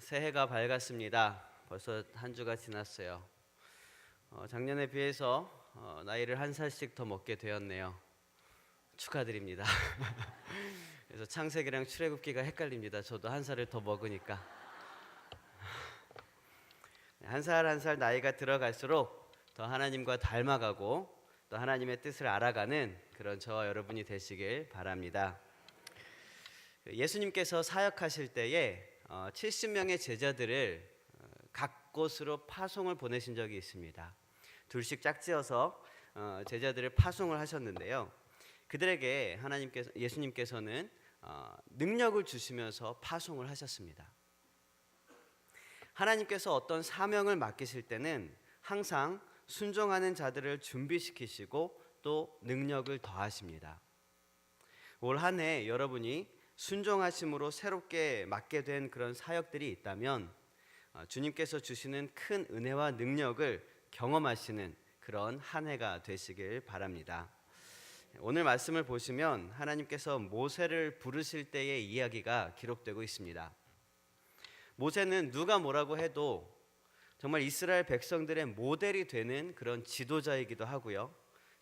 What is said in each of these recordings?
새해가 밝았습니다. 벌써 한 주가 지났어요. 작년에 비해서 나이를 한 살씩 더 먹게 되었네요. 축하드립니다. 그래서 창세기랑 출애굽기가 헷갈립니다. 저도 한 살을 더 먹으니까. 한 살 한 살 나이가 들어갈수록 더 하나님과 닮아가고 또 하나님의 뜻을 알아가는 그런 저와 여러분이 되시길 바랍니다. 예수님께서 사역하실 때에 70명의 제자들을 각 곳으로 파송을 보내신 적이 있습니다. 둘씩 짝지어서 제자들을 파송을 하셨는데요. 그들에게 예수님께서는 능력을 주시면서 파송을 하셨습니다. 하나님께서 어떤 사명을 맡기실 때는 항상 순종하는 자들을 준비시키시고 또 능력을 더하십니다. 올 한 해 여러분이 순종하심으로 새롭게 맡게 된 그런 사역들이 있다면 주님께서 주시는 큰 은혜와 능력을 경험하시는 그런 한 해가 되시길 바랍니다. 오늘 말씀을 보시면 하나님께서 모세를 부르실 때의 이야기가 기록되고 있습니다. 모세는 누가 뭐라고 해도 정말 이스라엘 백성들의 모델이 되는 그런 지도자이기도 하고요.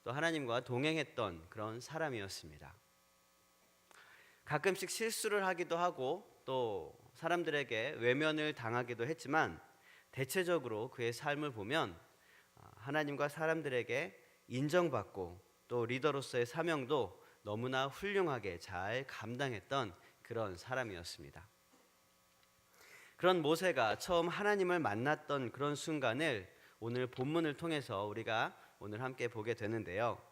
또 하나님과 동행했던 그런 사람이었습니다. 가끔씩 실수를 하기도 하고 또 사람들에게 외면을 당하기도 했지만 대체적으로 그의 삶을 보면 하나님과 사람들에게 인정받고 또 리더로서의 사명도 너무나 훌륭하게 잘 감당했던 그런 사람이었습니다. 그런 모세가 처음 하나님을 만났던 그런 순간을 오늘 본문을 통해서 우리가 오늘 함께 보게 되는데요.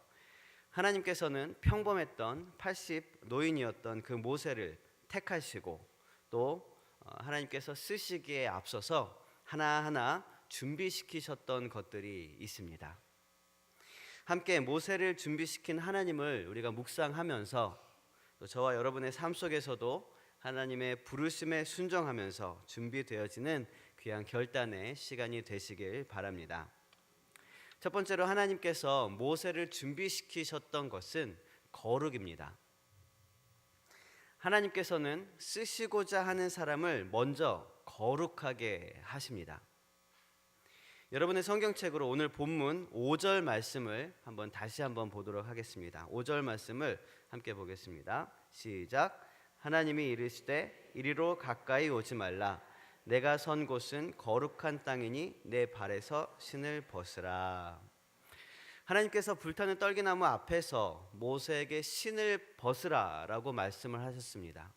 하나님께서는 평범했던 80 노인이었던 그 모세를 택하시고 또 하나님께서 쓰시기에 앞서서 하나하나 준비시키셨던 것들이 있습니다. 함께 모세를 준비시킨 하나님을 우리가 묵상하면서 또 저와 여러분의 삶 속에서도 하나님의 부르심에 순종하면서 준비되어지는 귀한 결단의 시간이 되시길 바랍니다. 첫 번째로 하나님께서 모세를 준비시키셨던 것은 거룩입니다. 하나님께서는 쓰시고자 하는 사람을 먼저 거룩하게 하십니다. 여러분의 성경책으로 오늘 본문 5절 말씀을 다시 한번 보도록 하겠습니다. 5절 말씀을 함께 보겠습니다. 시작. 하나님이 이르시되 이리로 가까이 오지 말라. 내가 선 곳은 거룩한 땅이니 내 발에서 신을 벗으라. 하나님께서 불타는 떨기나무 앞에서 모세에게 신을 벗으라라고 말씀을 하셨습니다.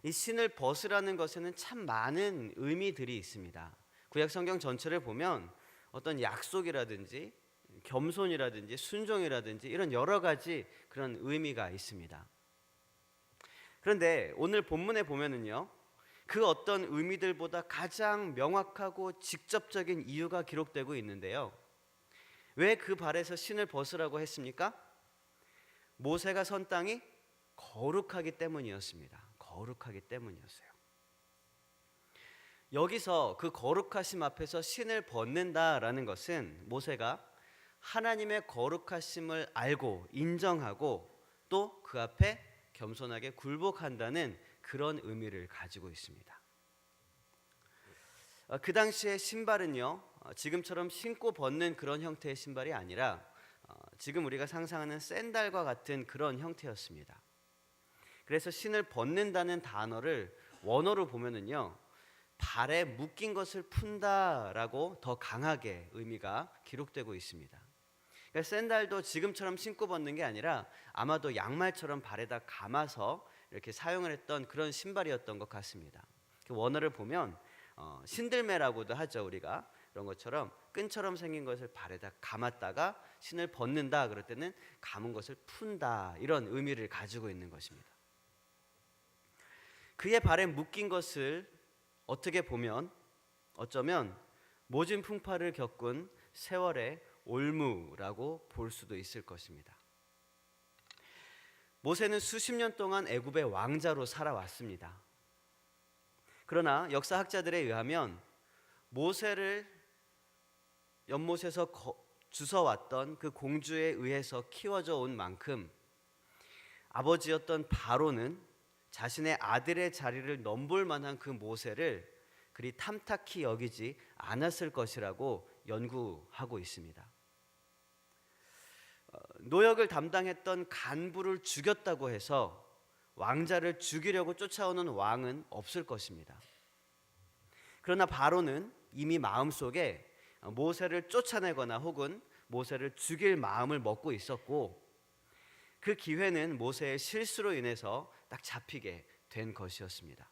이 신을 벗으라는 것에는 참 많은 의미들이 있습니다. 구약 성경 전체를 보면 어떤 약속이라든지 겸손이라든지 순종이라든지 이런 여러 가지 그런 의미가 있습니다. 그런데 오늘 본문에 보면은요, 그 어떤 의미들보다 가장 명확하고 직접적인 이유가 기록되고 있는데요. 왜 그 발에서 신을 벗으라고 했습니까? 모세가 선 땅이 거룩하기 때문이었습니다. 거룩하기 때문이었어요. 여기서 그 거룩하심 앞에서 신을 벗는다라는 것은 모세가 하나님의 거룩하심을 알고 인정하고 또 그 앞에 겸손하게 굴복한다는 그런 의미를 가지고 있습니다. 그 당시의 신발은요, 지금처럼 신고 벗는 그런 형태의 신발이 아니라 지금 우리가 상상하는 샌들과 같은 그런 형태였습니다. 그래서 신을 벗는다는 단어를 원어로 보면은요, 발에 묶인 것을 푼다라고 더 강하게 의미가 기록되고 있습니다. 그러니까 샌들도 지금처럼 신고 벗는 게 아니라 아마도 양말처럼 발에다 감아서 이렇게 사용을 했던 그런 신발이었던 것 같습니다. 그 원어를 보면 신들매라고도 하죠. 우리가 그런 것처럼 끈처럼 생긴 것을 발에다 감았다가 신을 벗는다 그럴 때는 감은 것을 푼다 이런 의미를 가지고 있는 것입니다. 그의 발에 묶인 것을 어떻게 보면 어쩌면 모진 풍파를 겪은 세월의 올무라고 볼 수도 있을 것입니다. 모세는 수십 년 동안 애굽의 왕자로 살아왔습니다. 그러나 역사학자들에 의하면 모세를 연못에서 주워왔던 그 공주에 의해서 키워져 온 만큼 아버지였던 바로는 자신의 아들의 자리를 넘볼 만한 그 모세를 그리 탐탁히 여기지 않았을 것이라고 연구하고 있습니다. 노역을 담당했던 간부를 죽였다고 해서 왕자를 죽이려고 쫓아오는 왕은 없을 것입니다. 그러나 바로는 이미 마음속에 모세를 쫓아내거나 혹은 모세를 죽일 마음을 먹고 있었고, 그 기회는 모세의 실수로 인해서 딱 잡히게 된 것이었습니다.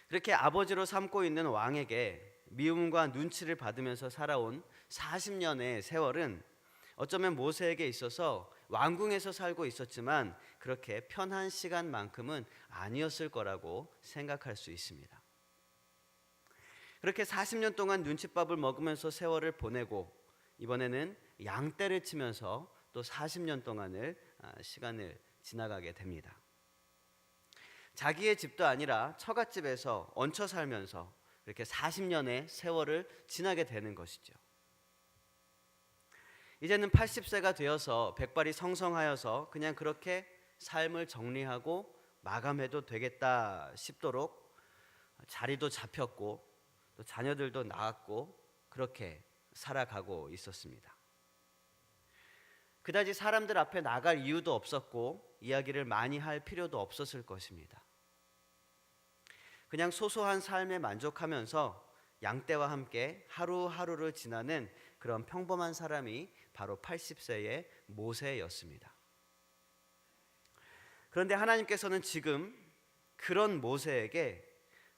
그렇게 아버지로 삼고 있는 왕에게 미움과 눈치를 받으면서 살아온 40년의 세월은 어쩌면 모세에게 있어서 왕궁에서 살고 있었지만 그렇게 편한 시간만큼은 아니었을 거라고 생각할 수 있습니다. 그렇게 40년 동안 눈칫밥을 먹으면서 세월을 보내고 이번에는 양떼를 치면서 또 40년 동안을 시간을 지나가게 됩니다. 자기의 집도 아니라 처갓집에서 얹혀 살면서 이렇게 40년의 세월을 지나게 되는 것이죠. 이제는 80세가 되어서 백발이 성성하여서 그냥 그렇게 삶을 정리하고 마감해도 되겠다 싶도록 자리도 잡혔고 또 자녀들도 낳았고 그렇게 살아가고 있었습니다. 그다지 사람들 앞에 나갈 이유도 없었고 이야기를 많이 할 필요도 없었을 것입니다. 그냥 소소한 삶에 만족하면서 양떼와 함께 하루하루를 지나는 그런 평범한 사람이 바로 80세의 모세였습니다. 그런데 하나님께서는 지금 그런 모세에게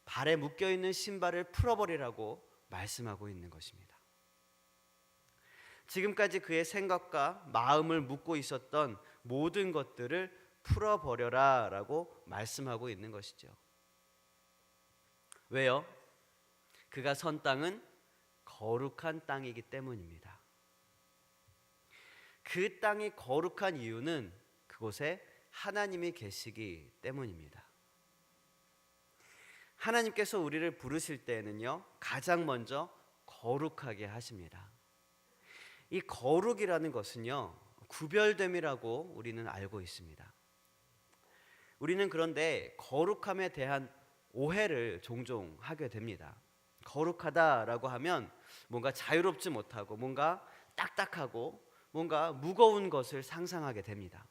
발에 묶여있는 신발을 풀어버리라고 말씀하고 있는 것입니다. 지금까지 그의 생각과 마음을 묶고 있었던 모든 것들을 풀어버려라 라고 말씀하고 있는 것이죠. 왜요? 그가 선 땅은 거룩한 땅이기 때문입니다. 그 땅이 거룩한 이유는 그곳에 하나님이 계시기 때문입니다. 하나님께서 우리를 부르실 때에는요, 가장 먼저 거룩하게 하십니다. 이 거룩이라는 것은요, 구별됨이라고 우리는 알고 있습니다. 우리는 그런데 거룩함에 대한 오해를 종종 하게 됩니다. 거룩하다라고 하면 뭔가 자유롭지 못하고 뭔가 딱딱하고 뭔가 무거운 것을 상상하게 됩니다.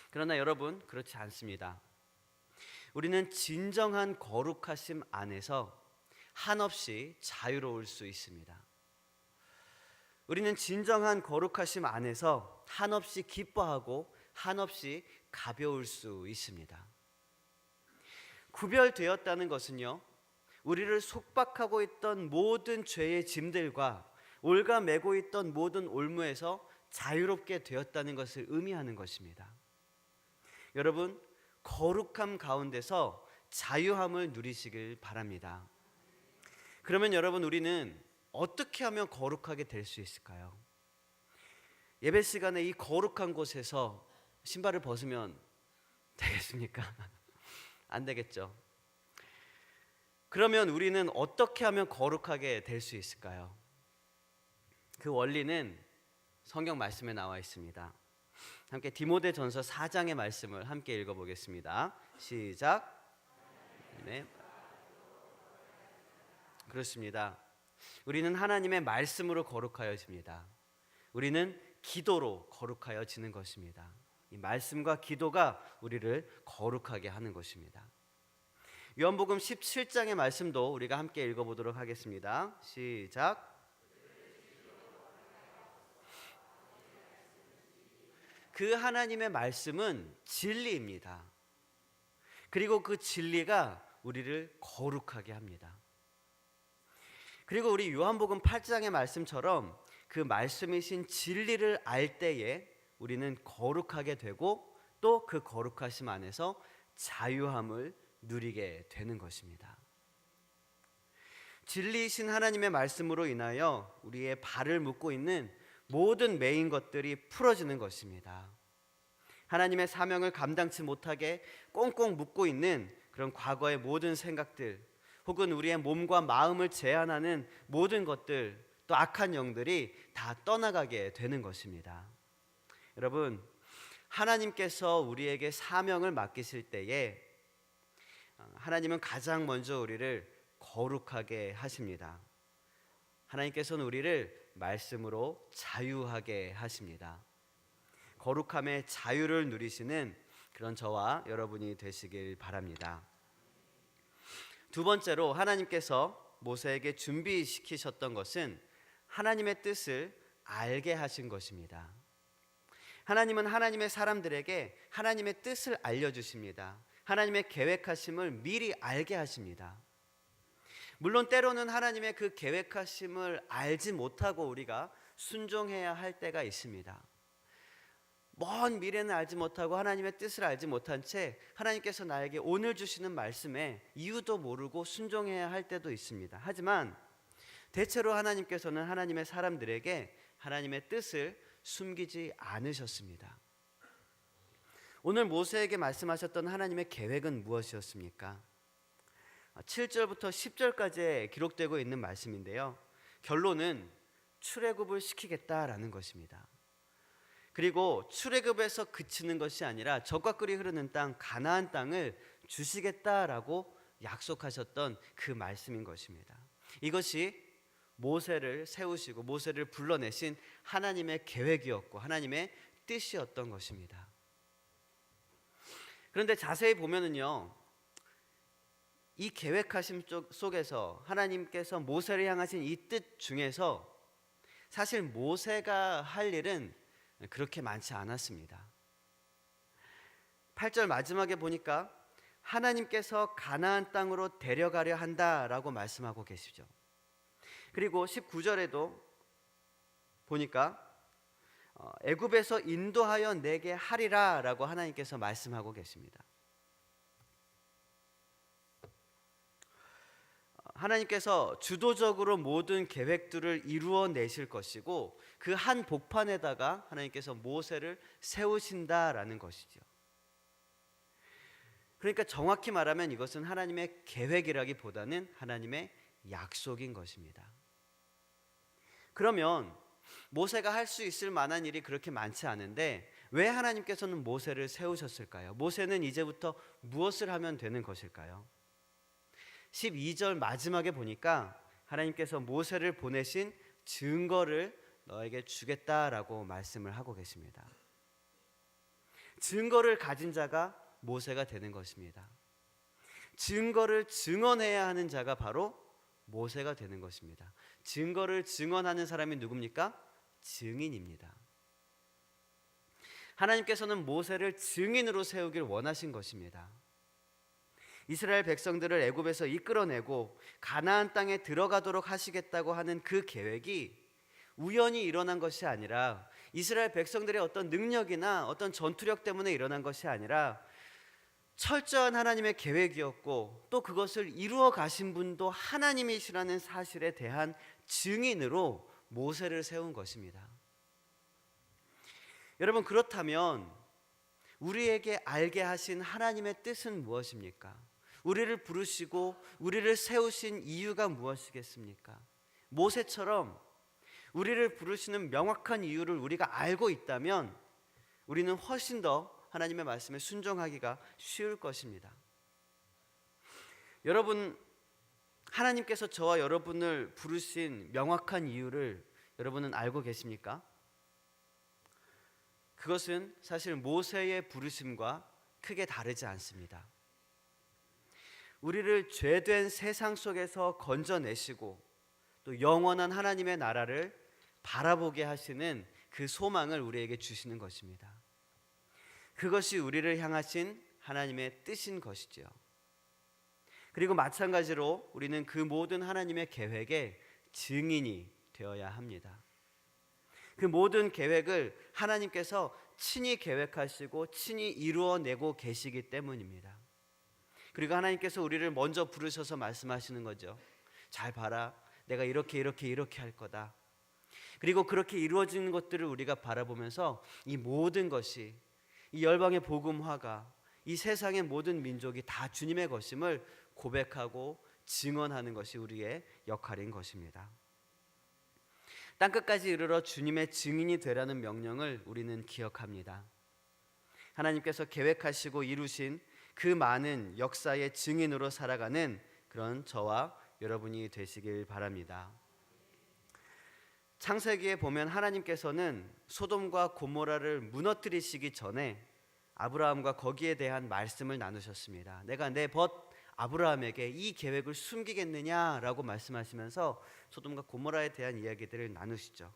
그러나 여러분, 그렇지 않습니다. 우리는 진정한 거룩하심 안에서 한없이 자유로울 수 있습니다. 우리는 진정한 거룩하심 안에서 한없이 기뻐하고 한없이 가벼울 수 있습니다. 구별되었다는 것은요, 우리를 속박하고 있던 모든 죄의 짐들과 올가매고 있던 모든 올무에서 자유롭게 되었다는 것을 의미하는 것입니다. 여러분, 거룩함 가운데서 자유함을 누리시길 바랍니다. 그러면 여러분, 우리는 어떻게 하면 거룩하게 될 수 있을까요? 예배 시간에 이 거룩한 곳에서 신발을 벗으면 되겠습니까? 안 되겠죠. 그러면 우리는 어떻게 하면 거룩하게 될 수 있을까요? 그 원리는 성경 말씀에 나와 있습니다. 함께 디모데전서 4장의 말씀을 함께 읽어보겠습니다. 시작. 네. 그렇습니다. 우리는 하나님의 말씀으로 거룩하여집니다. 우리는 기도로 거룩하여지는 것입니다. 이 말씀과 기도가 우리를 거룩하게 하는 것입니다. 요한복음 17장의 말씀도 우리가 함께 읽어보도록 하겠습니다. 시작. 그 하나님의 말씀은 진리입니다. 그리고 그 진리가 우리를 거룩하게 합니다. 그리고 우리 요한복음 8장의 말씀처럼 그 말씀이신 진리를 알 때에 우리는 거룩하게 되고 또 그 거룩하심 안에서 자유함을 누리게 되는 것입니다. 진리이신 하나님의 말씀으로 인하여 우리의 발을 묶고 있는 모든 매인 것들이 풀어지는 것입니다. 하나님의 사명을 감당치 못하게 꽁꽁 묶고 있는 그런 과거의 모든 생각들, 혹은 우리의 몸과 마음을 제한하는 모든 것들, 또 악한 영들이 다 떠나가게 되는 것입니다. 여러분, 하나님께서 우리에게 사명을 맡기실 때에 하나님은 가장 먼저 우리를 거룩하게 하십니다. 하나님께서는 우리를 말씀으로 자유하게 하십니다. 거룩함의 자유를 누리시는 그런 저와 여러분이 되시길 바랍니다. 두 번째로 하나님께서 모세에게 준비시키셨던 것은 하나님의 뜻을 알게 하신 것입니다. 하나님은 하나님의 사람들에게 하나님의 뜻을 알려주십니다. 하나님의 계획하심을 미리 알게 하십니다. 물론 때로는 하나님의 그 계획하심을 알지 못하고 우리가 순종해야 할 때가 있습니다. 먼 미래는 알지 못하고 하나님의 뜻을 알지 못한 채 하나님께서 나에게 오늘 주시는 말씀에 이유도 모르고 순종해야 할 때도 있습니다. 하지만 대체로 하나님께서는 하나님의 사람들에게 하나님의 뜻을 숨기지 않으셨습니다. 오늘 모세에게 말씀하셨던 하나님의 계획은 무엇이었습니까? 7절부터 10절까지 기록되고 있는 말씀인데요, 결론은 출애굽을 시키겠다라는 것입니다. 그리고 출애굽에서 그치는 것이 아니라 젖과 꿀이 흐르는 땅 가나안 땅을 주시겠다라고 약속하셨던 그 말씀인 것입니다. 이것이 모세를 세우시고 모세를 불러내신 하나님의 계획이었고 하나님의 뜻이었던 것입니다. 그런데 자세히 보면은요, 이 계획하심 속에서 하나님께서 모세를 향하신 이 뜻 중에서 사실 모세가 할 일은 그렇게 많지 않았습니다. 8절 마지막에 보니까 하나님께서 가나안 땅으로 데려가려 한다라고 말씀하고 계시죠. 그리고 19절에도 보니까 애굽에서 인도하여 내게 하리라 라고 하나님께서 말씀하고 계십니다. 하나님께서 주도적으로 모든 계획들을 이루어내실 것이고 그 한 복판에다가 하나님께서 모세를 세우신다라는 것이죠. 그러니까 정확히 말하면 이것은 하나님의 계획이라기보다는 하나님의 약속인 것입니다. 그러면 모세가 할 수 있을 만한 일이 그렇게 많지 않은데 왜 하나님께서는 모세를 세우셨을까요? 모세는 이제부터 무엇을 하면 되는 것일까요? 12절 마지막에 보니까 하나님께서 모세를 보내신 증거를 너에게 주겠다라고 말씀을 하고 계십니다. 증거를 가진 자가 모세가 되는 것입니다. 증거를 증언해야 하는 자가 바로 모세가 되는 것입니다. 증거를 증언하는 사람이 누굽니까? 증인입니다. 하나님께서는 모세를 증인으로 세우길 원하신 것입니다. 이스라엘 백성들을 애굽에서 이끌어내고 가나안 땅에 들어가도록 하시겠다고 하는 그 계획이 우연히 일어난 것이 아니라 이스라엘 백성들의 어떤 능력이나 어떤 전투력 때문에 일어난 것이 아니라 철저한 하나님의 계획이었고 또 그것을 이루어 가신 분도 하나님이시라는 사실에 대한 증인으로 모세를 세운 것입니다. 여러분, 그렇다면 우리에게 알게 하신 하나님의 뜻은 무엇입니까? 우리를 부르시고 우리를 세우신 이유가 무엇이겠습니까? 모세처럼 우리를 부르시는 명확한 이유를 우리가 알고 있다면 우리는 훨씬 더 하나님의 말씀에 순종하기가 쉬울 것입니다. 여러분, 하나님께서 저와 여러분을 부르신 명확한 이유를 여러분은 알고 계십니까? 그것은 사실 모세의 부르심과 크게 다르지 않습니다. 우리를 죄된 세상 속에서 건져내시고 또 영원한 하나님의 나라를 바라보게 하시는 그 소망을 우리에게 주시는 것입니다. 그것이 우리를 향하신 하나님의 뜻인 것이지요. 그리고 마찬가지로 우리는 그 모든 하나님의 계획의 증인이 되어야 합니다. 그 모든 계획을 하나님께서 친히 계획하시고 친히 이루어내고 계시기 때문입니다. 그리고 하나님께서 우리를 먼저 부르셔서 말씀하시는 거죠. 잘 봐라, 내가 이렇게 할 거다. 그리고 그렇게 이루어지는 것들을 우리가 바라보면서 이 모든 것이, 이 열방의 복음화가, 이 세상의 모든 민족이 다 주님의 것임을 고백하고 증언하는 것이 우리의 역할인 것입니다. 땅끝까지 이르러 주님의 증인이 되라는 명령을 우리는 기억합니다. 하나님께서 계획하시고 이루신 그 많은 역사의 증인으로 살아가는 그런 저와 여러분이 되시길 바랍니다. 창세기에 보면 하나님께서는 소돔과 고모라를 무너뜨리시기 전에 아브라함과 거기에 대한 말씀을 나누셨습니다. 내가 내 벗 아브라함에게 이 계획을 숨기겠느냐라고 말씀하시면서 소돔과 고모라에 대한 이야기들을 나누시죠.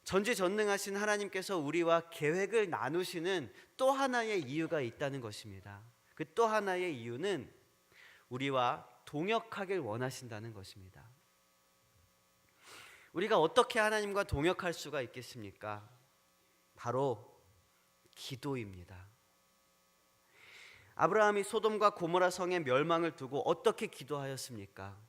전지전능하신 하나님께서 우리와 계획을 나누시는 또 하나의 이유가 있다는 것입니다. 그 또 하나의 이유는 우리와 동역하길 원하신다는 것입니다. 우리가 어떻게 하나님과 동역할 수가 있겠습니까? 바로 기도입니다. 아브라함이 소돔과 고모라 성의 멸망을 두고 어떻게 기도하였습니까?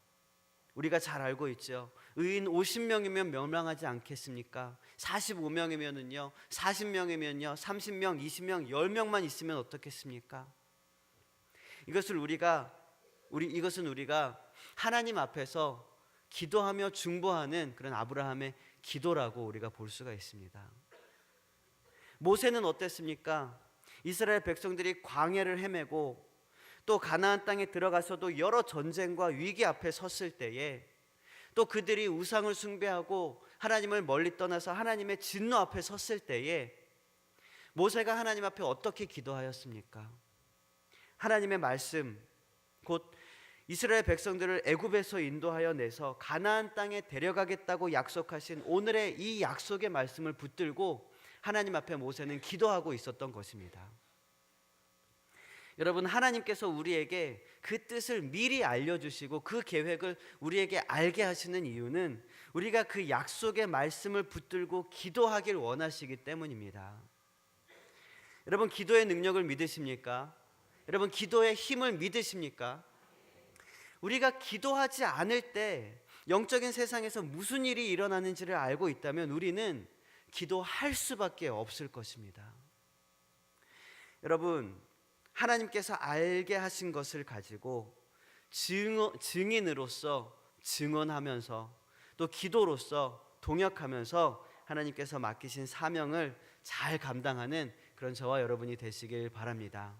우리가 잘 알고 있죠. 의인 50명이면 멸망하지 않겠습니까? 45명이면은요, 40명이면요, 30명, 20명, 10명만 있으면 어떻겠습니까? 이것은 우리가 하나님 앞에서 기도하며 중보하는 그런 아브라함의 기도라고 우리가 볼 수가 있습니다. 모세는 어땠습니까? 이스라엘 백성들이 광야를 헤매고 또 가나안 땅에 들어가서도 여러 전쟁과 위기 앞에 섰을 때에 또 그들이 우상을 숭배하고 하나님을 멀리 떠나서 하나님의 진노 앞에 섰을 때에 모세가 하나님 앞에 어떻게 기도하였습니까? 하나님의 말씀, 곧 이스라엘 백성들을 애굽에서 인도하여 내서 가나안 땅에 데려가겠다고 약속하신 오늘의 이 약속의 말씀을 붙들고 하나님 앞에 모세는 기도하고 있었던 것입니다. 여러분, 하나님께서 우리에게 그 뜻을 미리 알려주시고 그 계획을 우리에게 알게 하시는 이유는 우리가 그 약속의 말씀을 붙들고 기도하길 원하시기 때문입니다. 여러분, 기도의 능력을 믿으십니까? 여러분, 기도의 힘을 믿으십니까? 우리가 기도하지 않을 때 영적인 세상에서 무슨 일이 일어나는지를 알고 있다면 우리는 기도할 수밖에 없을 것입니다. 여러분, 하나님께서 알게 하신 것을 가지고 증인으로서 증언하면서 또 기도로서 동역하면서 하나님께서 맡기신 사명을 잘 감당하는 그런 저와 여러분이 되시길 바랍니다.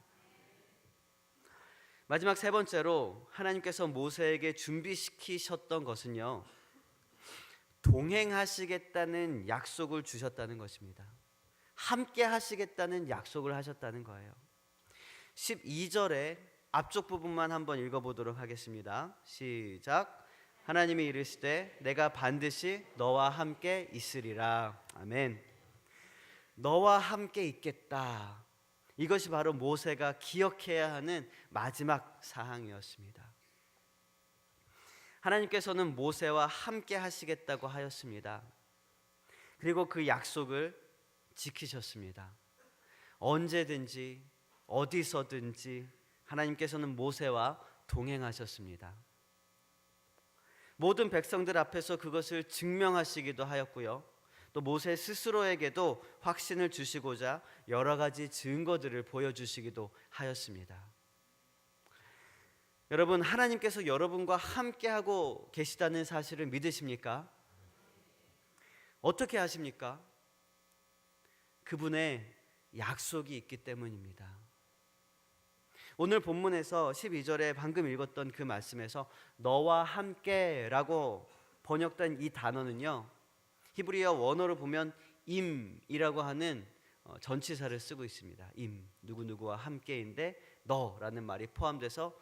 마지막 세 번째로 하나님께서 모세에게 준비시키셨던 것은요, 동행하시겠다는 약속을 주셨다는 것입니다. 함께 하시겠다는 약속을 하셨다는 거예요. 12절의 앞쪽 부분만 한번 읽어보도록 하겠습니다. 시작. 하나님이 이르시되 내가 반드시 너와 함께 있으리라. 아멘. 너와 함께 있겠다. 이것이 바로 모세가 기억해야 하는 마지막 사항이었습니다. 하나님께서는 모세와 함께 하시겠다고 하였습니다. 그리고 그 약속을 지키셨습니다. 언제든지 어디서든지 하나님께서는 모세와 동행하셨습니다. 모든 백성들 앞에서 그것을 증명하시기도 하였고요. 또 모세 스스로에게도 확신을 주시고자 여러 가지 증거들을 보여주시기도 하였습니다. 여러분, 하나님께서 여러분과 함께하고 계시다는 사실을 믿으십니까? 어떻게 하십니까? 그분의 약속이 있기 때문입니다. 오늘 본문에서 12절에 방금 읽었던 그 말씀에서 너와 함께라고 번역된 이 단어는요, 히브리어 원어로 보면 임이라고 하는 전치사를 쓰고 있습니다. 임, 누구누구와 함께인데 너라는 말이 포함돼서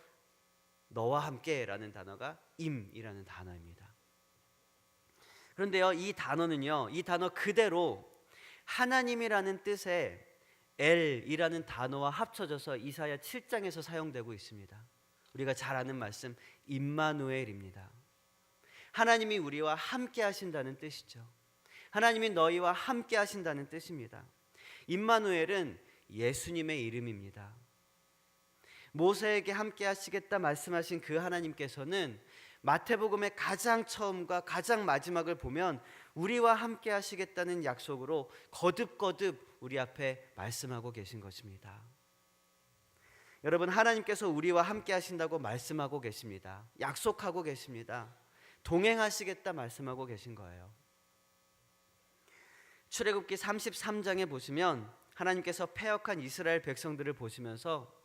너와 함께라는 단어가 임이라는 단어입니다. 그런데요, 이 단어는요, 이 단어 그대로 하나님이라는 뜻의 엘이라는 단어와 합쳐져서 이사야 7장에서 사용되고 있습니다. 우리가 잘 아는 말씀 임마누엘입니다. 하나님이 우리와 함께 하신다는 뜻이죠. 하나님이 너희와 함께 하신다는 뜻입니다. 임마누엘은 예수님의 이름입니다. 모세에게 함께 하시겠다 말씀하신 그 하나님께서는 마태복음의 가장 처음과 가장 마지막을 보면 우리와 함께 하시겠다는 약속으로 거듭거듭 우리 앞에 말씀하고 계신 것입니다. 여러분, 하나님께서 우리와 함께 하신다고 말씀하고 계십니다. 약속하고 계십니다. 동행하시겠다 말씀하고 계신 거예요. 출애굽기 33장에 보시면 하나님께서 패역한 이스라엘 백성들을 보시면서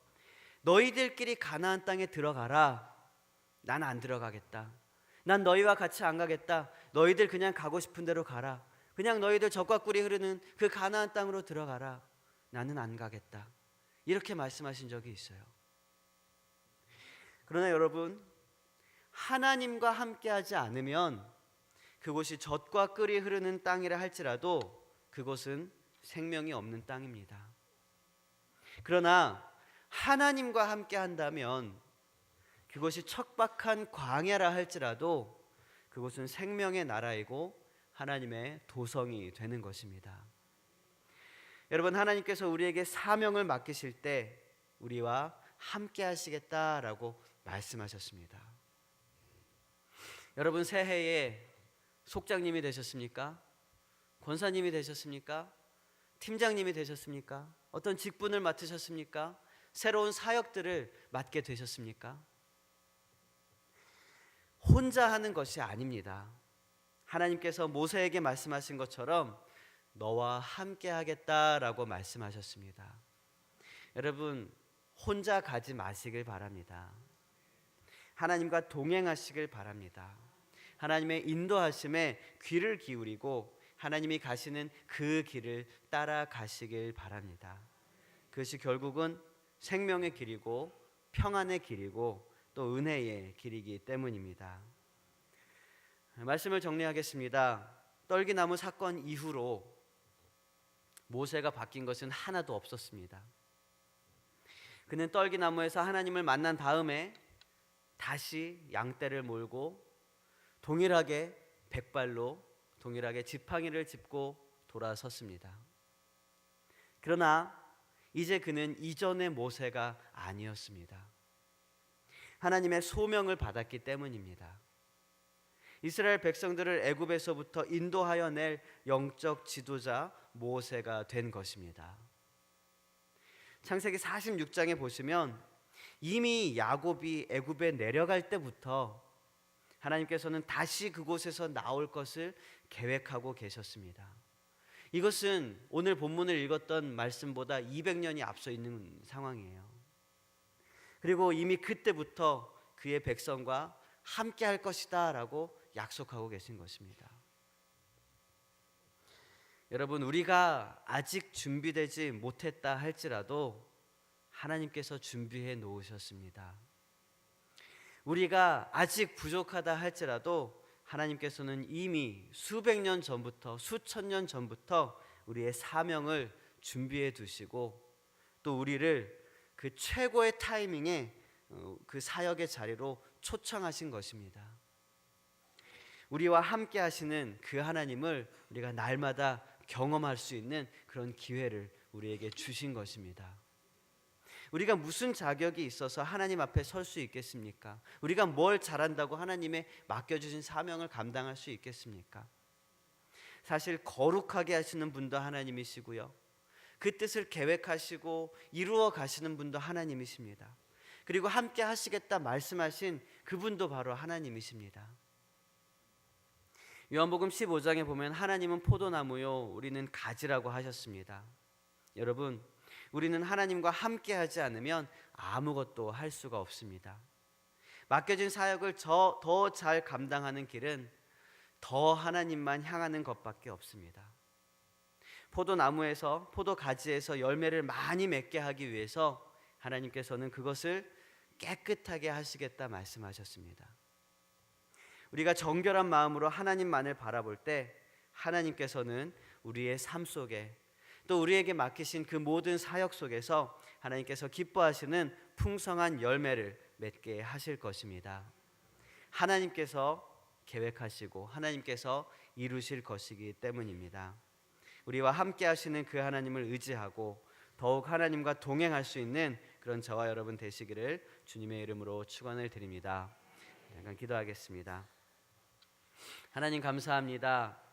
너희들끼리 가나안 땅에 들어가라. 난 안 들어가겠다. 난 너희와 같이 안 가겠다. 너희들 그냥 가고 싶은 대로 가라. 그냥 너희들 젖과 꿀이 흐르는 그 가나안 땅으로 들어가라. 나는 안 가겠다. 이렇게 말씀하신 적이 있어요. 그러나 여러분, 하나님과 함께하지 않으면 그곳이 젖과 꿀이 흐르는 땅이라 할지라도 그곳은 생명이 없는 땅입니다. 그러나 하나님과 함께한다면 그것이 척박한 광야라 할지라도 그곳은 생명의 나라이고 하나님의 도성이 되는 것입니다. 여러분, 하나님께서 우리에게 사명을 맡기실 때 우리와 함께 하시겠다라고 말씀하셨습니다. 여러분, 새해에 속장님이 되셨습니까? 권사님이 되셨습니까? 팀장님이 되셨습니까? 어떤 직분을 맡으셨습니까? 새로운 사역들을 맡게 되셨습니까? 혼자 하는 것이 아닙니다. 하나님께서 모세에게 말씀하신 것처럼 너와 함께 하겠다라고 말씀하셨습니다. 여러분, 혼자 가지 마시길 바랍니다. 하나님과 동행하시길 바랍니다. 하나님의 인도하심에 귀를 기울이고 하나님이 가시는 그 길을 따라가시길 바랍니다. 그것이 결국은 생명의 길이고 평안의 길이고 또 은혜의 길이기 때문입니다. 말씀을 정리하겠습니다. 떨기나무 사건 이후로 모세가 바뀐 것은 하나도 없었습니다. 그는 떨기나무에서 하나님을 만난 다음에 다시 양떼를 몰고 동일하게 백발로 동일하게 지팡이를 짚고 돌아섰습니다. 그러나 이제 그는 이전의 모세가 아니었습니다. 하나님의 소명을 받았기 때문입니다. 이스라엘 백성들을 애굽에서부터 인도하여 낼 영적 지도자 모세가 된 것입니다. 창세기 46장에 보시면 이미 야곱이 애굽에 내려갈 때부터 하나님께서는 다시 그곳에서 나올 것을 계획하고 계셨습니다. 이것은 오늘 본문을 읽었던 말씀보다 200년이 앞서 있는 상황이에요. 그리고 이미 그때부터 그의 백성과 함께 할 것이다 라고 약속하고 계신 것입니다. 여러분, 우리가 아직 준비되지 못했다 할지라도 하나님께서 준비해 놓으셨습니다. 우리가 아직 부족하다 할지라도 하나님께서는 이미 수백 년 전부터 수천 년 전부터 우리의 사명을 준비해 두시고 또 우리를 그 최고의 타이밍에 그 사역의 자리로 초청하신 것입니다. 우리와 함께 하시는 그 하나님을 우리가 날마다 경험할 수 있는 그런 기회를 우리에게 주신 것입니다. 우리가 무슨 자격이 있어서 하나님 앞에 설 수 있겠습니까? 우리가 뭘 잘한다고 하나님의 맡겨주신 사명을 감당할 수 있겠습니까? 사실 거룩하게 하시는 분도 하나님이시고요, 그 뜻을 계획하시고 이루어 가시는 분도 하나님이십니다. 그리고 함께 하시겠다 말씀하신 그분도 바로 하나님이십니다. 요한복음 15장에 보면 하나님은 포도나무요 우리는 가지라고 하셨습니다. 여러분, 우리는 하나님과 함께 하지 않으면 아무것도 할 수가 없습니다. 맡겨진 사역을 더 잘 감당하는 길은 더 하나님만 향하는 것밖에 없습니다. 포도나무에서 포도가지에서 열매를 많이 맺게 하기 위해서 하나님께서는 그것을 깨끗하게 하시겠다 말씀하셨습니다. 우리가 정결한 마음으로 하나님만을 바라볼 때 하나님께서는 우리의 삶 속에 또 우리에게 맡기신 그 모든 사역 속에서 하나님께서 기뻐하시는 풍성한 열매를 맺게 하실 것입니다. 하나님께서 계획하시고 하나님께서 이루실 것이기 때문입니다. 우리와 함께 하시는 그 하나님을 의지하고 더욱 하나님과 동행할 수 있는 그런 저와 여러분 되시기를 주님의 이름으로 축원을 드립니다. 잠깐 기도하겠습니다. 하나님 감사합니다.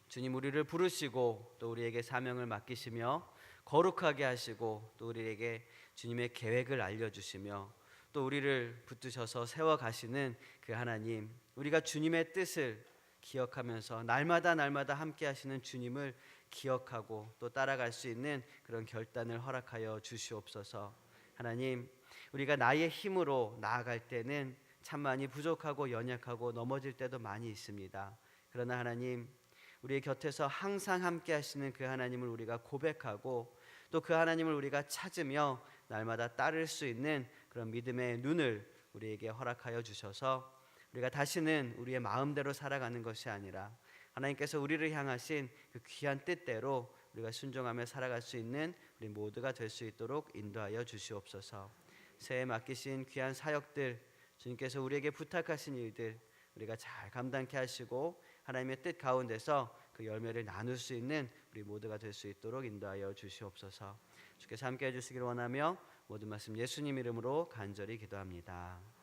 주님, 우리를 부르시고 또 우리에게 사명을 맡기시며 거룩하게 하시고 또 우리에게 주님의 계획을 알려주시며 또 우리를 붙드셔서 세워가시는 그 하나님, 우리가 주님의 뜻을 기억하면서 날마다 함께 하시는 주님을 기억하고 또 따라갈 수 있는 그런 결단을 허락하여 주시옵소서. 하나님, 우리가 나의 힘으로 나아갈 때는 참 많이 부족하고 연약하고 넘어질 때도 많이 있습니다. 그러나 하나님, 우리의 곁에서 항상 함께 하시는 그 하나님을 우리가 고백하고 또 그 하나님을 우리가 찾으며 날마다 따를 수 있는 그런 믿음의 눈을 우리에게 허락하여 주셔서 우리가 다시는 우리의 마음대로 살아가는 것이 아니라 하나님께서 우리를 향하신 그 귀한 뜻대로 우리가 순종하며 살아갈 수 있는 우리 모두가 될 수 있도록 인도하여 주시옵소서. 새해 맡기신 귀한 사역들, 주님께서 우리에게 부탁하신 일들 우리가 잘 감당케 하시고 하나님의 뜻 가운데서 그 열매를 나눌 수 있는 우리 모두가 될 수 있도록 인도하여 주시옵소서. 주께서 함께 해주시기를 원하며 모든 말씀 예수님 이름으로 간절히 기도합니다.